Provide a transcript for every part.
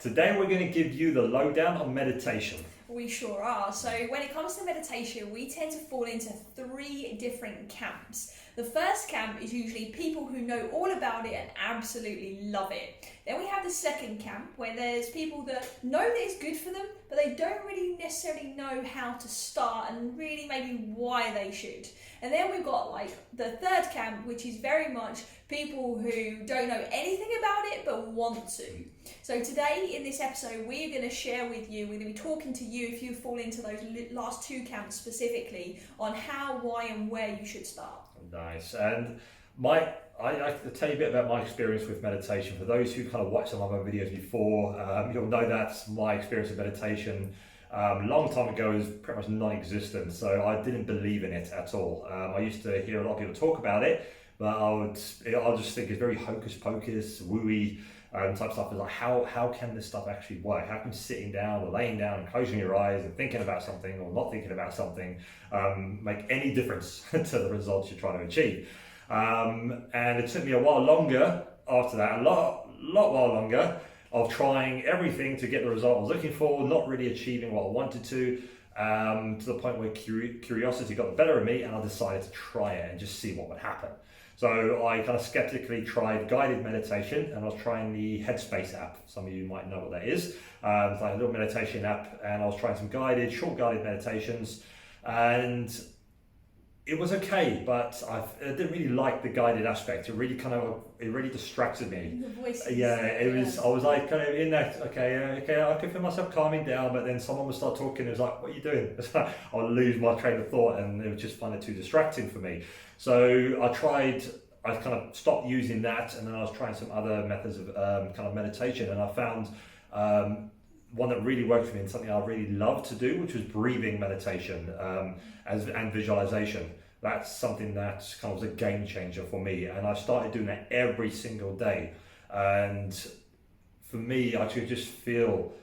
Today we're going to give you the lowdown on meditation. We sure are. So when it comes to meditation, we tend to fall into three different camps. The first camp is usually people who know all about it and absolutely love it. Then we have the second camp where there's people that know that it's good for them, but they don't really necessarily know how to start and really maybe why they should. And then we've got like the third camp, which is very much people who don't know anything about it but want to. So today in this episode, we're going to share with you, we're going to be talking to you if you fall into those last two camps specifically on how, why and where you should start. Nice. And I can tell you a bit about my experience with meditation. For those who kind of watched some of my videos before, you'll know that my experience with meditation a long time ago was pretty much non-existent. So I didn't believe in it at all. I used to hear a lot of people talk about it, but I'll just think it's very hocus pocus, wooey type stuff. Is like how can this stuff actually work? How can sitting down or laying down and closing your eyes and thinking about something or not thinking about something make any difference to the results you're trying to achieve? And it took me a while longer after that, a lot while longer of trying everything to get the result I was looking for, not really achieving what I wanted to the point where curiosity got the better of me and I decided to try it and just see what would happen. So I kind of skeptically tried guided meditation, and I was trying the Headspace app. Some of you might know what that is. It's like a little meditation app, and I was trying some short guided meditations, and it was okay, but I didn't really like the guided aspect. It really distracted me. The voices. Yeah, it was. I was like kind of in that. Okay. I could feel myself calming down, but then someone would start talking. It was like, "What are you doing?" I would lose my train of thought, and it would just find it too distracting for me. So I kind of stopped using that, and then I was trying some other methods of kind of meditation, and I found one that really worked for me and something I really loved to do, which was breathing meditation and visualization. That's something that kind of was a game changer for me, and I started doing that every single day. And for me, I could just feel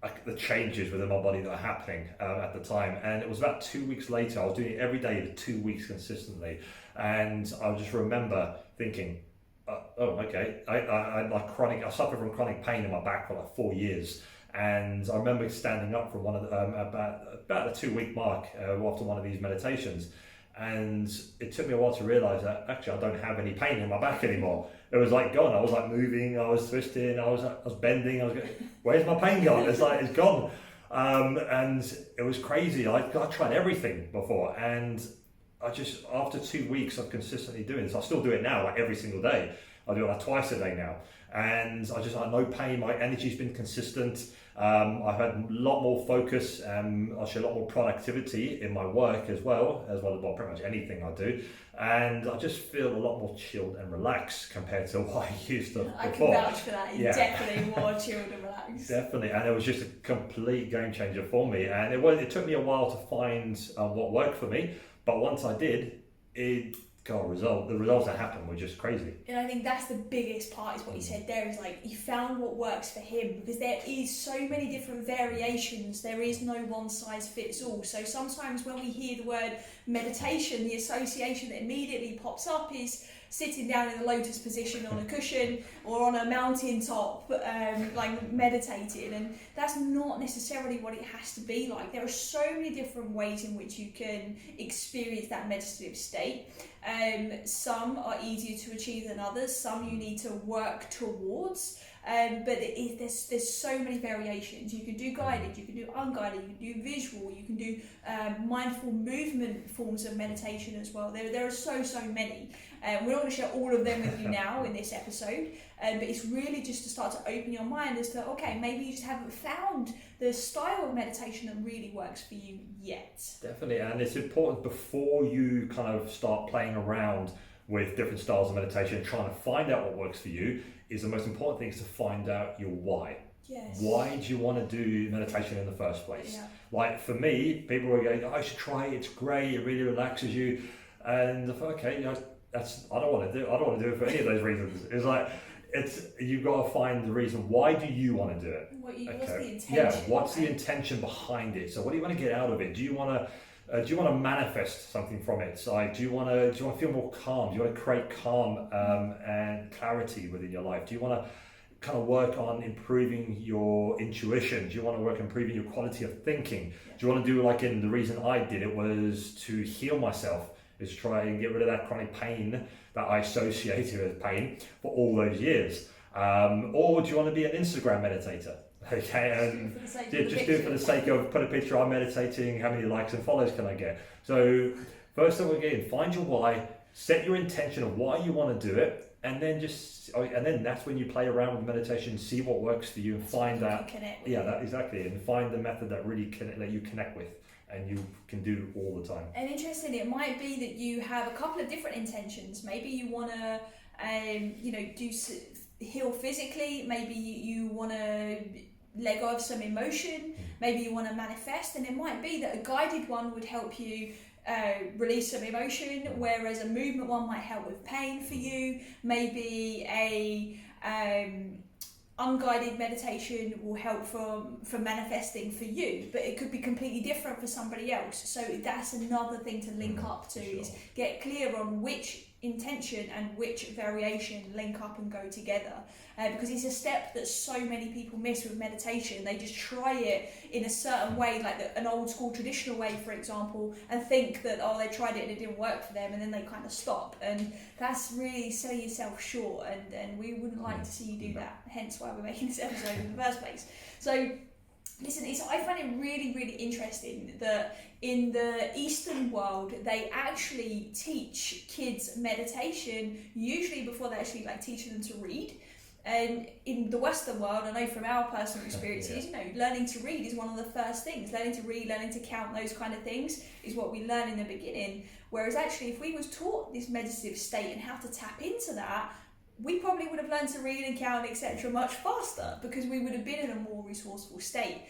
like the changes within my body that are happening at the time. And it was about 2 weeks later, I was doing it every day for 2 weeks consistently, and I just remember thinking, okay, I suffered from chronic pain in my back for like 4 years. And I remember standing up from one of about the 2 week mark after one of these meditations, and it took me a while to realize that actually I don't have any pain in my back anymore. It was like gone. I was like moving, I was twisting, I was bending, I was going, where's my pain gone? It's like it's gone. And it was crazy. I tried everything before, and I just, after 2 weeks of consistently doing this, I still do it now, like every single day. I do it like twice a day now, and I just had no pain. My energy's been consistent. I've had a lot more focus, actually a lot more productivity in my work as well as pretty much anything I do. And I just feel a lot more chilled and relaxed compared to what I used to before. I can vouch for that. It's definitely more chilled and relaxed. Definitely, and it was just a complete game changer for me. And it took me a while to find what worked for me, but once I did, the results that happened were just crazy. And I think that's the biggest part, is what you said there, is like he found what works for him, because there is so many different variations. There is no one size fits all. So sometimes when we hear the word meditation, the association that immediately pops up is sitting down in the lotus position on a cushion or on a mountain top, like meditating, and that's not necessarily what it has to be like. There are so many different ways in which you can experience that meditative state. Some are easier to achieve than others, some you need to work towards, but there's so many variations. You can do guided, you can do unguided, you can do visual, you can do mindful movement forms of meditation as well. There are so many. We're not going to share all of them with you now in this episode, but it's really just to start to open your mind as to, okay, maybe you just haven't found the style of meditation that really works for you yet. Definitely, and it's important before you kind of start playing around with different styles of meditation, trying to find out what works for you, is the most important thing is to find out your why. Yes. Why do you want to do meditation in the first place? Yeah. Like for me, people were going, I should try it, it's great, it really relaxes you. And I thought, okay, I don't want to do it for any of those reasons. It's like, you've got to find the reason. Why do you want to do it? What's the intention? Yeah, what's the intention behind it? So what do you want to get out of it? Do you want to manifest something from it? So do you want to feel more calm? Do you want to create calm and clarity within your life? Do you want to kind of work on improving your intuition? Do you want to work on improving your quality of thinking? Do you want to do like in the reason I did it was to heal myself, is try and get rid of that chronic pain that I associated with pain for all those years. Or do you want to be an Instagram meditator? Okay, and just do it for the sake of put a picture, I'm meditating, how many likes and follows can I get? So first of all, again, find your why, set your intention of why you want to do it, and then that's when you play around with meditation, see what works for you, and find that, exactly, and find the method that really can let you connect with, and you can do all the time. And interesting, it might be that you have a couple of different intentions. Maybe you want to, heal physically. Maybe you want to let go of some emotion. Maybe you want to manifest, and it might be that a guided one would help you release some emotion, whereas a movement one might help with pain for you. Maybe a unguided meditation will help for manifesting for you, but it could be completely different for somebody else. So that's another thing to link up to, is get clear on which intention and which variation link up and go together, because it's a step that so many people miss with meditation. They just try it in a certain way, like an old school traditional way, for example, and think that they tried it and it didn't work for them, and then they kind of stop, and that's really selling yourself short, and we wouldn't like to see you do that, hence why we're making this episode in the first place. So listen, I find it really, really interesting that in the Eastern world, they actually teach kids meditation usually before they actually teach them to read. And in the Western world, I know from our personal experiences, learning to read is one of the first things. Learning to read, learning to count, those kind of things is what we learn in the beginning. Whereas actually, if we was taught this meditative state and how to tap into that, we probably would have learned to read and count, etc. much faster, because we would have been in a more resourceful state.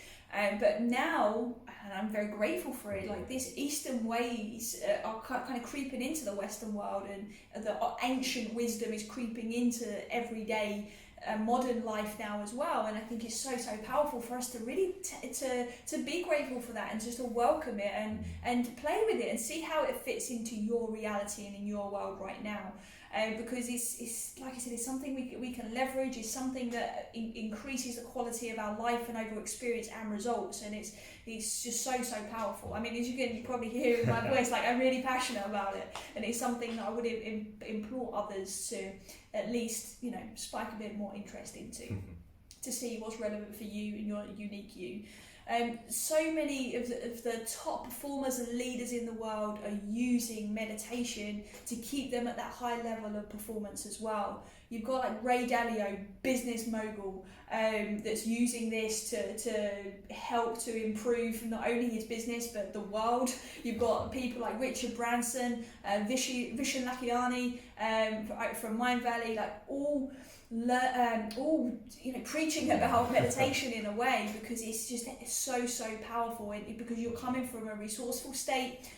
But now, and I'm very grateful for it, these Eastern ways are kind of creeping into the Western world, and the ancient wisdom is creeping into everyday modern life now as well. And I think it's so powerful for us to really to be grateful for that, and just to welcome it and play with it and see how it fits into your reality and in your world right now. Because it's like I said, it's something we can leverage. It's something that increases the quality of our life and over experience and results, and it's just so powerful. I mean, as you can probably hear in my voice, I'm really passionate about it, and it's something that I would implore others to at least spike a bit more interest into, to see what's relevant for you and your unique you. So many of the top performers and leaders in the world are using meditation to keep them at that high level of performance as well. You've got Ray Dalio, business mogul, that's using this to help to improve not only his business but the world. You've got people like Richard Branson, Vishen Lakhiani from Mind Valley, all preaching about meditation in a way, because it's so powerful, because you're coming from a resourceful state,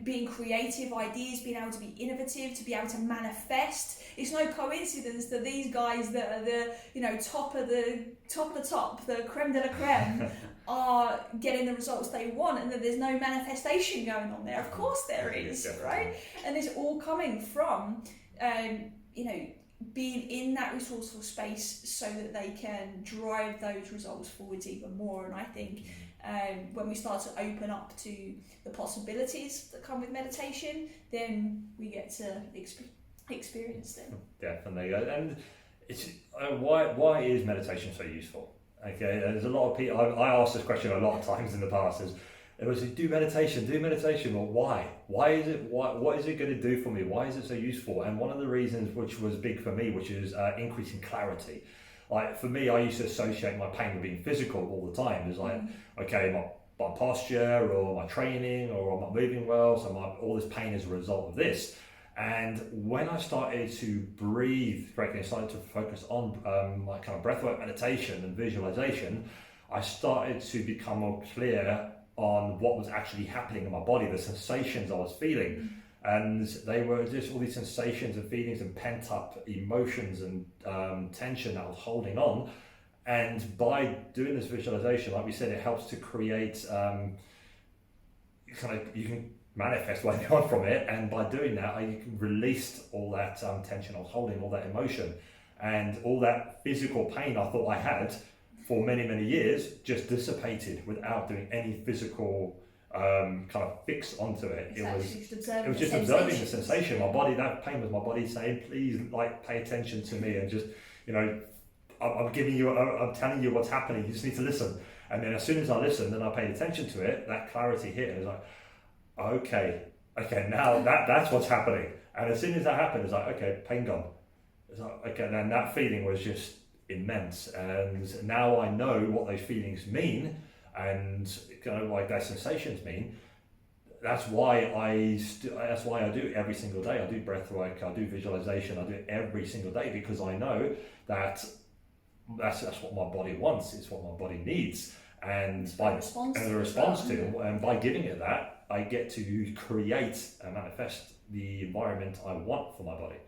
being creative, ideas, being able to be innovative, to be able to manifest. It's no coincidence that these guys that are the top of the top, the creme de la creme, are getting the results they want, and that there's no manifestation going on there. Of course there is, right? And it's all coming from being in that resourceful space, so that they can drive those results forwards even more. And I think when we start to open up to the possibilities that come with meditation, then we get to experience them. Definitely. And it's why is meditation so useful? Okay, there's a lot of people, I asked this question a lot of times in the past, it was do meditation. Well, why? What is it going to do for me? Why is it so useful? And one of the reasons, which was big for me, which is increasing clarity. For me, I used to associate my pain with being physical all the time. It's okay, my posture or my training, or I'm not moving well, so all this pain is a result of this. And when I started to breathe correctly, I started to focus on my kind of breathwork meditation and visualization, I started to become more clear on what was actually happening in my body, the sensations I was feeling. And they were just all these sensations and feelings and pent up emotions and tension that I was holding on. And by doing this visualization, like we said, it helps to create you can manifest what you want from it. And by doing that, I released all that tension I was holding, all that emotion. And all that physical pain I thought I had for many, many years just dissipated without doing any physical kind of fix onto it. It was just observing the sensation. My body, that pain was my body saying, please, like, pay attention to me, and just, you know, I'm telling you what's happening. You just need to listen. And then as soon as I listened and I paid attention to it, that clarity hit. And it was like, okay, now that's what's happening. And as soon as that happened, it's like, okay, pain gone. It's like, okay, then that feeling was just immense. And now I know what those feelings mean, and kind of like those sensations mean. That's why I do it every single day. I do breath work, I do visualization, I do it every single day, because I know that that's what my body wants. It's what my body needs, and by giving it that, I get to create and manifest the environment I want for my body,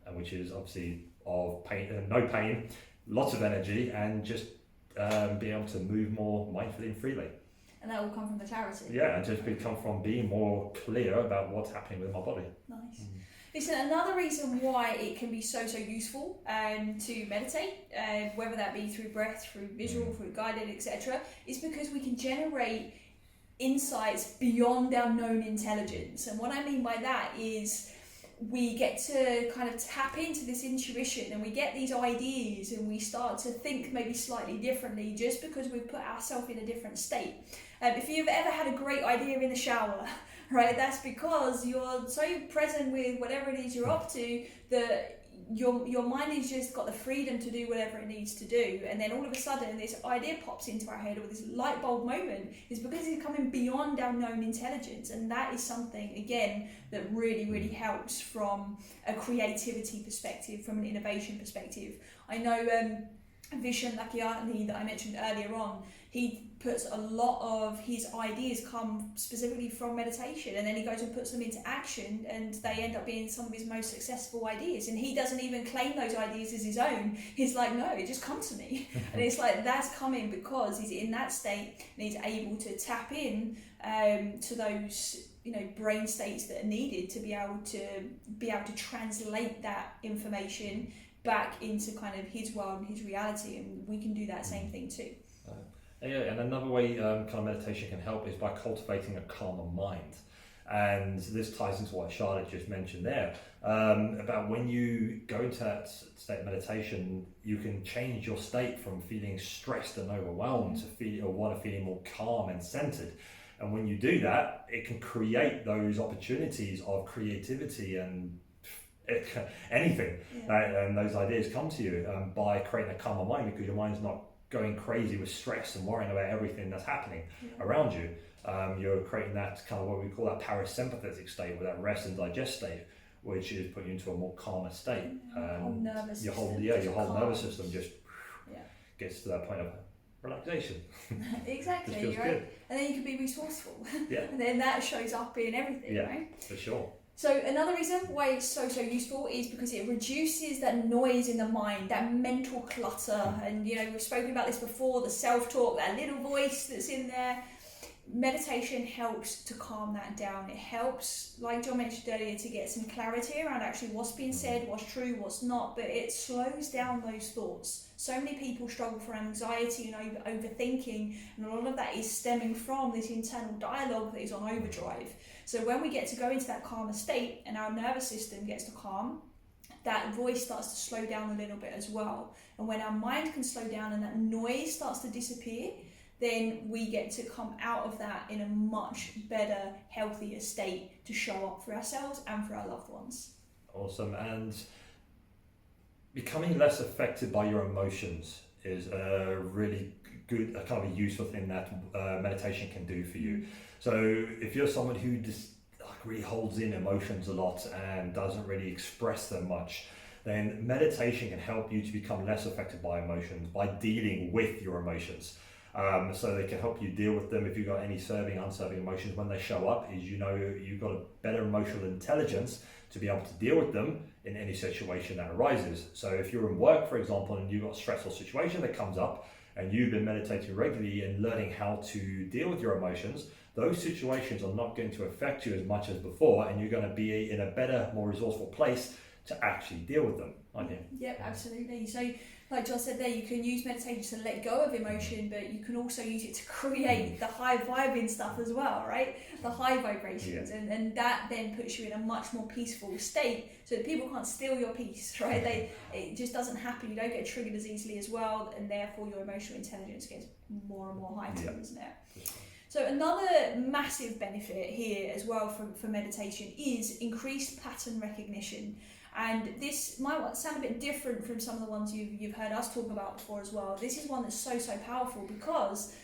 and which is obviously of pain, no pain, lots of energy, and just be able to move more mindfully and freely. And that will come from the clarity. Yeah, and just come from being more clear about what's happening with my body. Nice. Listen, another reason why it can be so useful to meditate, whether that be through breath, through visual, through guided, etc., is because we can generate insights beyond our known intelligence. And what I mean by that is we get to kind of tap into this intuition, and we get these ideas, and we start to think maybe slightly differently just because we've put ourselves in a different state. If you've ever had a great idea in the shower, right, that's because you're so present with whatever it is you're up to that your mind has just got the freedom to do whatever it needs to do. And then all of a sudden this idea pops into our head, or this light bulb moment, is because it's coming beyond our known intelligence. And that is something, again, that really helps from a creativity perspective, from an innovation perspective. I know Vishen Lakhiani, that I mentioned earlier on, he puts a lot of his ideas come specifically from meditation, and then he goes and puts them into action, and they end up being some of his most successful ideas. And he doesn't even claim those ideas as his own. He's like, no, it just comes to me. And it's like, that's coming because he's in that state, and he's able to tap in to those, you know, brain states that are needed to be able to translate that information back into kind of his world and his reality. And we can do that same thing too. Yeah, and another way kind of meditation can help is by cultivating a calmer mind. And this ties into what Charlotte just mentioned there, about when you go into that state of meditation, you can change your state from feeling stressed and overwhelmed to feeling more calm and centered. And when you do that, it can create those opportunities of creativity and anything. And those ideas come to you by creating a calmer mind, because your mind's not going crazy with stress and worrying about everything that's happening around you. You're creating that kind of what we call that parasympathetic state, or that rest and digest state, which is putting you into a more calmer state. Your whole nervous system just gets to that point of relaxation. Exactly, feels right? good. And then you can be resourceful. Yeah. And then that shows up in everything, right? For sure. So another reason why it's so useful is because it reduces that noise in the mind, that mental clutter. And, you know, we've spoken about this before, the self-talk, that little voice that's in there. Meditation helps to calm that down. It helps, like John mentioned earlier, to get some clarity around actually what's being said, what's true, what's not, but it slows down those thoughts. So many people struggle from anxiety and overthinking, and a lot of that is stemming from this internal dialogue that is on overdrive. So when we get to go into that calmer state and our nervous system gets to calm, that voice starts to slow down a little bit as well. And when our mind can slow down and that noise starts to disappear, then we get to come out of that in a much better, healthier state to show up for ourselves and for our loved ones. Awesome. And becoming less affected by your emotions is a really good, a kind of a useful thing that meditation can do for you. So if you're someone who just really holds in emotions a lot and doesn't really express them much, then meditation can help you to become less affected by emotions by dealing with your emotions. So they can help you deal with them. If you've got any serving, unserving emotions when they show up, is, you know, you've got a better emotional intelligence to be able to deal with them in any situation that arises. So if you're in work, for example, and you've got a stressful situation that comes up, and you've been meditating regularly and learning how to deal with your emotions, those situations are not going to affect you as much as before, and you're going to be in a better, more resourceful place to actually deal with them, aren't you? Yep, absolutely. So, like John said there, you can use meditation to let go of emotion, but you can also use it to create the high vibing stuff as well, right? The high vibrations, and that then puts you in a much more peaceful state, so that people can't steal your peace, right? It just doesn't happen. You don't get triggered as easily as well, and therefore your emotional intelligence gets more and more heightened, isn't it? So another massive benefit here as well for meditation is increased pattern recognition. And this might sound a bit different from some of the ones you've heard us talk about before as well. This is one that's so powerful, because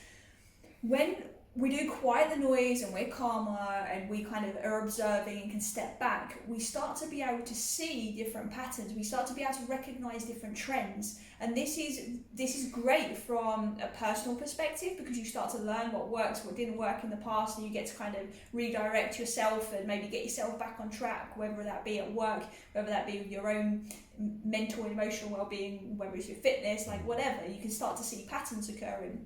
when we do quiet the noise and we're calmer and we kind of are observing and can step back, we start to be able to see different patterns. We start to be able to recognize different trends. And this is great from a personal perspective, because you start to learn what works, what didn't work in the past, and you get to kind of redirect yourself and maybe get yourself back on track, whether that be at work, whether that be with your own mental and emotional well-being, whether it's your fitness, like whatever. You can start to see patterns occurring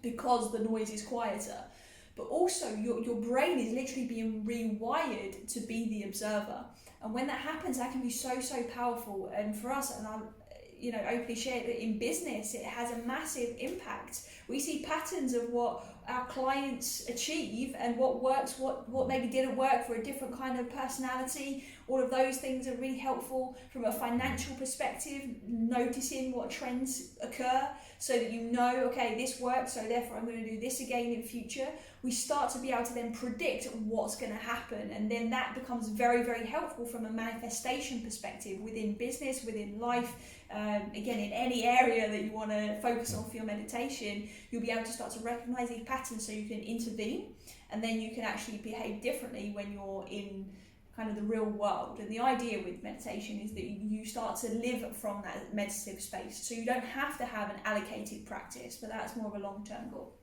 because the noise is quieter. But also your brain is literally being rewired to be the observer. And when that happens, that can be so powerful. And for us, and I'll openly share that in business, it has a massive impact. We see patterns of what our clients achieve and what works, what maybe didn't work for a different kind of personality. All of those things are really helpful from a financial perspective, noticing what trends occur so that you know, okay, this works, so therefore I'm going to do this again in future. We start to be able to then predict what's going to happen, and then that becomes very helpful from a manifestation perspective within business, within life. Again, in any area that you want to focus on for your meditation, you'll be able to start to recognize these patterns so you can intervene, and then you can actually behave differently when you're in kind of the real world. And the idea with meditation is that you start to live from that meditative space, so you don't have to have an allocated practice, but that's more of a long-term goal.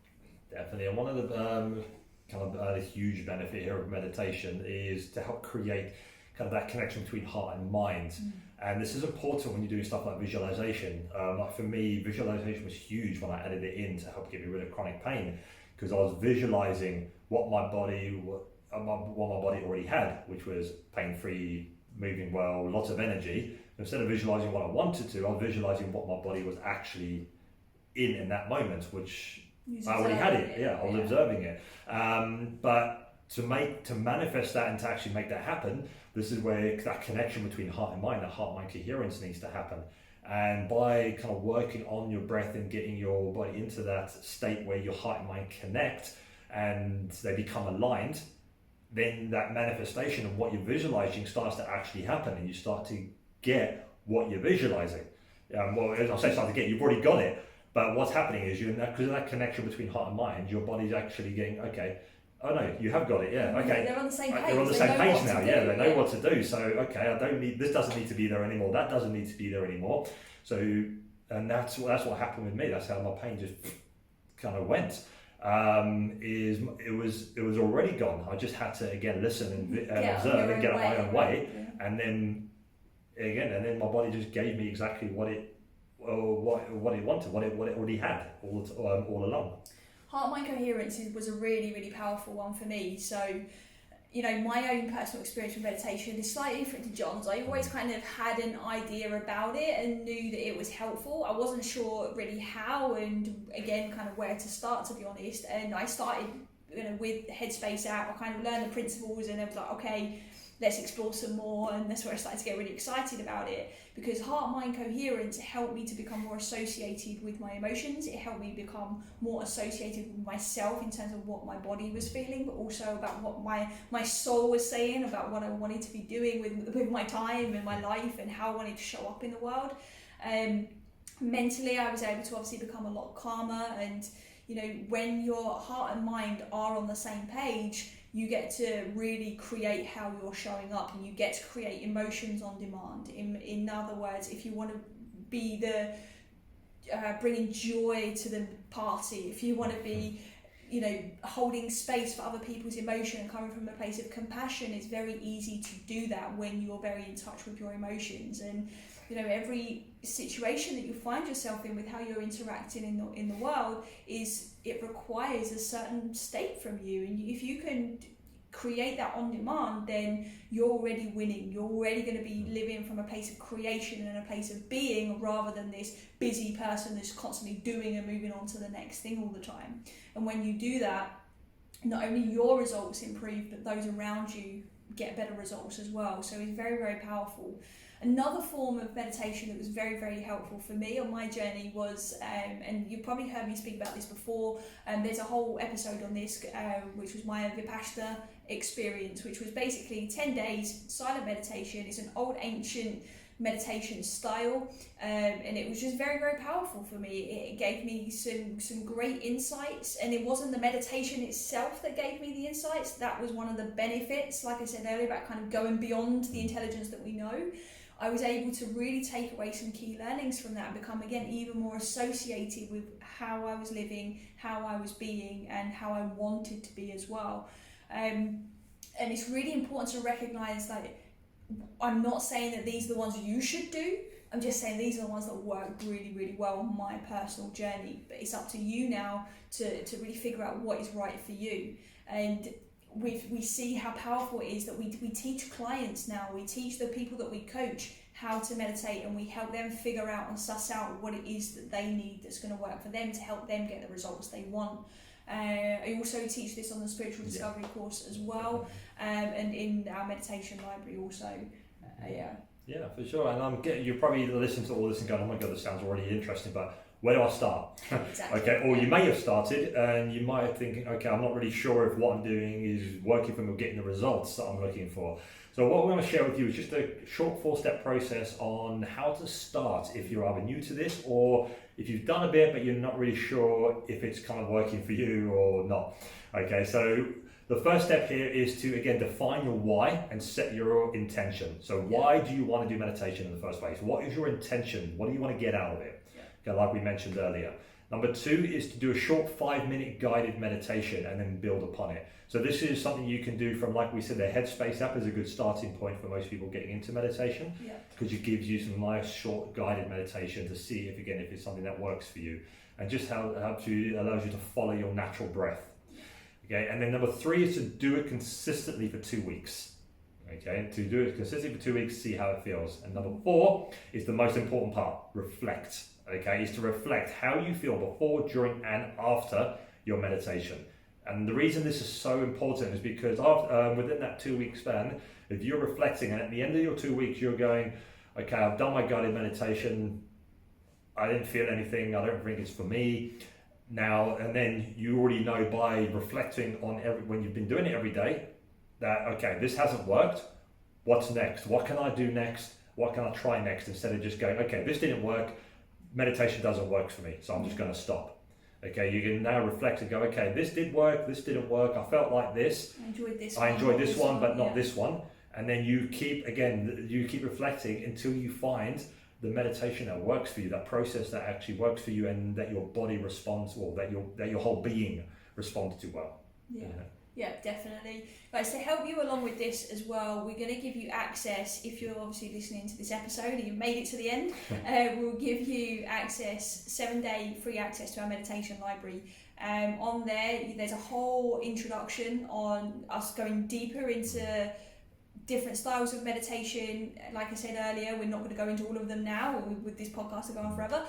Definitely. And one of the huge benefit here of meditation is to help create kind of that connection between heart and mind. And this is important when you're doing stuff like visualization. Like for me, visualization was huge when I added it in to help get me rid of chronic pain, because I was visualizing what my body already had, which was pain-free, moving well, lots of energy. Instead of visualizing what I wanted to, I was visualizing what my body was actually in that moment, which I already had it. I was observing it. But to manifest that and to actually make that happen, this is where that connection between heart and mind, that heart-mind coherence needs to happen. And by kind of working on your breath and getting your body into that state where your heart and mind connect and they become aligned, then that manifestation of what you're visualizing starts to actually happen, and you start to get what you're visualizing. Well, as I say, start to get, you've already got it. But what's happening is because of that connection between heart and mind, your body's actually getting, okay, oh no, you have got it, okay. They're on the same page. They're on the same page now, they know what to do. So, okay, this doesn't need to be there anymore, that doesn't need to be there anymore. So, and that's what happened with me. That's how my pain just kind of went. It was already gone. I just had to, again, listen and observe and get out my own way. And then, again, my body just gave me exactly what it wanted, what it already had all along. Heart-mind coherence was a really powerful one for me. So, my own personal experience with meditation is slightly different to John's. I always kind of had an idea about it and knew that it was helpful. I wasn't sure really how and, again, kind of where to start, to be honest. And I started, with Headspace app. I kind of learned the principles, and I was like, okay, let's explore some more. And that's where I started to get really excited about it, because heart-mind coherence helped me to become more associated with my emotions. It helped me become more associated with myself in terms of what my body was feeling, but also about what my soul was saying about what I wanted to be doing with my time and my life and how I wanted to show up in the world. Mentally, I was able to obviously become a lot calmer, and when your heart and mind are on the same page, you get to really create how you're showing up, and you get to create emotions on demand. In other words, if you want to be the bringing joy to the party, if you want to be holding space for other people's emotion and coming from a place of compassion, it's very easy to do that when you're very in touch with your emotions. And every situation that you find yourself in with how you're interacting in the world it requires a certain state from you. And if you can create that on demand, then you're already winning. You're already going to be living from a place of creation and a place of being, rather than this busy person that's constantly doing and moving on to the next thing all the time. And when you do that, not only your results improve, but those around you get better results as well. So it's very, very powerful. Another form of meditation that was very, very helpful for me on my journey was, and you've probably heard me speak about this before, there's a whole episode on this, which was my Vipassana experience, which was basically 10 days silent meditation. It's an old ancient meditation style, and it was just very, very powerful for me. It gave me some great insights, and it wasn't the meditation itself that gave me the insights. That was one of the benefits, like I said earlier, about kind of going beyond the intelligence that we know. I was able to really take away some key learnings from that and become, again, even more associated with how I was living, how I was being, and how I wanted to be as well. And it's really important to recognize that I'm not saying that these are the ones you should do. I'm just saying these are the ones that work really, really well on my personal journey. But it's up to you now to really figure out what is right for you. And we see how powerful it is that we teach clients now, we teach the people that we coach how to meditate, and we help them figure out and suss out what it is that they need that's going to work for them to help them get the results they want. I also teach this on the spiritual discovery course as well, and in our meditation library also. Yeah, for sure. And you probably listen to all this and go, oh my god, this sounds already interesting, but where do I start? Exactly. Okay, or you may have started and you might have thinking, okay, I'm not really sure if what I'm doing is working for me or getting the results that I'm looking for. So what we're going to share with you is just a short 4-step process on how to start if you're either new to this, or if you've done a bit but you're not really sure if it's kind of working for you or not. Okay, so the first step here is to, again, define your why and set your intention. So why do you want to do meditation in the first place? What is your intention? What do you want to get out of it? Okay, like we mentioned earlier. Number 2 is to do a short 5-minute guided meditation and then build upon it. So this is something you can do from, like we said, the Headspace app is a good starting point for most people getting into meditation, because it gives you some nice short guided meditation to see if it's something that works for you, and just how allows you to follow your natural breath. Okay, and then number 3 is to do it consistently for 2 weeks. Okay, to do it consistently for 2 weeks, see how it feels. And number 4 is the most important part, reflect. Okay, is to reflect how you feel before, during, and after your meditation. And the reason this is so important is because within that 2-week span, if you're reflecting and at the end of your 2 weeks, you're going, okay, I've done my guided meditation, I didn't feel anything, I don't think it's for me. Now, and then you already know by reflecting on when you've been doing it every day, that, okay, this hasn't worked, what's next? What can I do next? What can I try next? Instead of just going, okay, this didn't work, meditation doesn't work for me, so I'm just going to stop. Okay, you can now reflect and go, okay, this did work, this didn't work, I felt like this. I enjoyed this one, but not this one. And then you keep reflecting until you find the meditation that works for you, that process that actually works for you, and that your body responds, or that your whole being responds to well. Yeah, definitely. Right, so to help you along with this as well, we're going to give you access, if you're obviously listening to this episode and you've made it to the end, we'll give you access, 7-day free access to our meditation library. On there's a whole introduction on us going deeper into different styles of meditation. Like I said earlier, we're not going to go into all of them now, with this podcast to go on forever.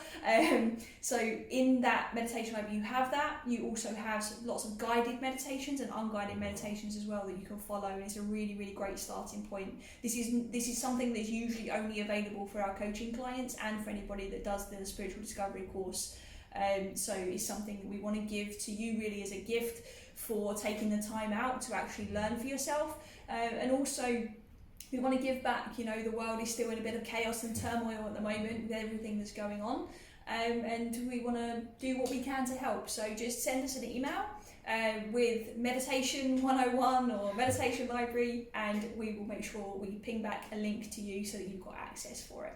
So in that meditation library, you have that. You also have lots of guided meditations and unguided meditations as well that you can follow, and it's a really, really great starting point. This is something that's usually only available for our coaching clients and for anybody that does the spiritual discovery course. So it's something that we want to give to you really as a gift for taking the time out to actually learn for yourself. And also we want to give back. You know, the world is still in a bit of chaos and turmoil at the moment with everything that's going on, and we want to do what we can to help. So just send us an email with meditation 101 or meditation library, and we will make sure we ping back a link to you so that you've got access for it.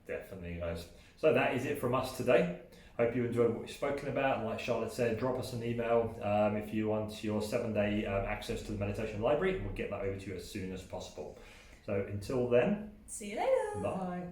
Definitely, guys. So that is it from us today. Hope you enjoyed what we've spoken about, and like Charlotte said, drop us an email if you want your 7-day access to the meditation library, and we'll get that over to you as soon as possible. So until then, see you later. Bye.